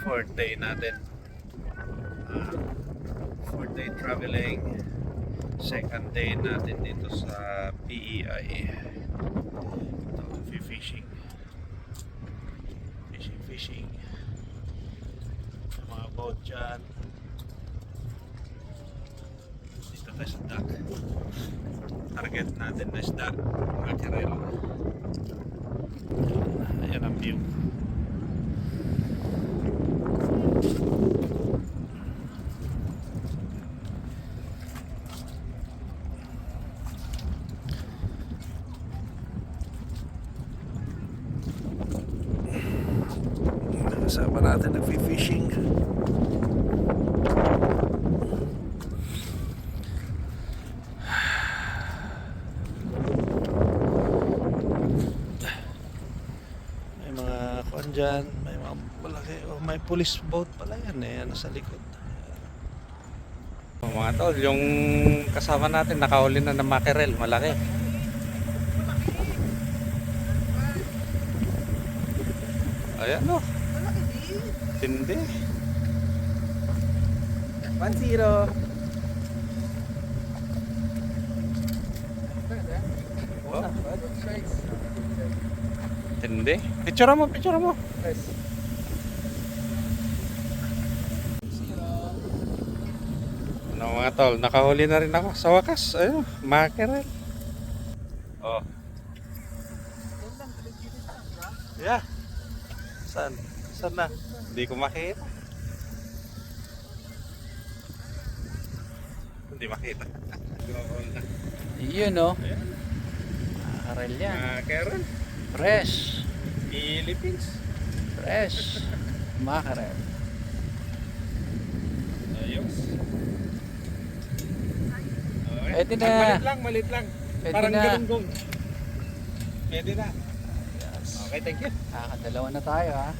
fourth day natin. Fourth day traveling. Second day natin dito sa PEI. Ito, fishing. Fishing. Mga boat dyan. Dito tayo sa dock. Target natin na isda. Mackerel. Ayan ang view. Kasama natin nag-fishing. May mga kuwan dyan, may mga malaki, may police boat pala yan eh, nasa likod. Mga tol, yung kasama natin nakahuli na ng mackerel, malaki. Ayan o. Tindi. 1-0. Oh. Tindi. Picture mo. Ano mga tol, nakahuli na rin ako sa wakas. Ayun, mackerel. Oh. Yeah. Saan na? Hindi ko makita. Hindi makita. Yun o. Mackerel yan. Mackerel. Fresh. Philippines. Fresh. Mackerel. Ayos. Okay. Pwede na. Malit lang. Pwede Parang na. galunggong. Pwede na. Yes. Okay, thank you. Nakakadalawa na tayo ha.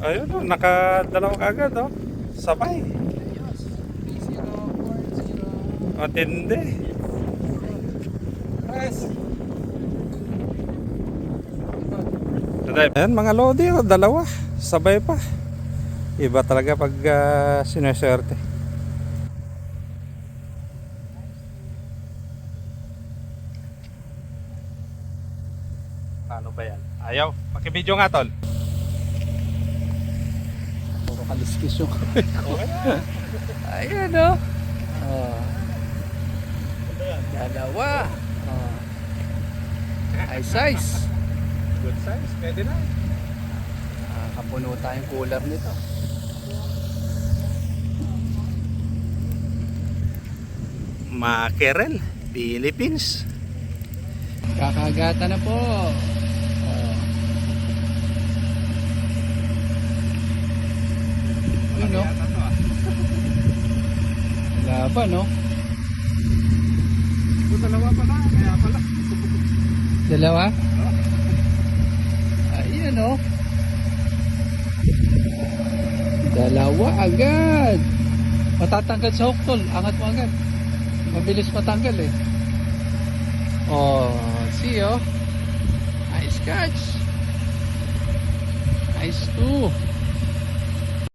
Ayun o, nakadalawa kagad o. Sabay. Ayos. 3-0, 4-0. Matindi. Yes. Ayan mga lodi o, dalawa. Sabay pa. Iba talaga pag sineswerte. Paano ba yan? Ayaw. Pakibidyo nga tol. Puro kaliskis yung Okay na. ayan o. Oh. Dalawa. Oh. Size. Good size. Pwede na. Kapuno tayong cooler nito. Mackerel. Philippines. Kakagata na po. Oh. Yun o. Laban no? Dalawa pala. Kaya pala. Dalawa? Ayan o. Dalawa agad. Matatanggal sa hook tol. Angat mo agad. Mabilis matanggal eh. Oh, see oh. Nice catch. Nice too.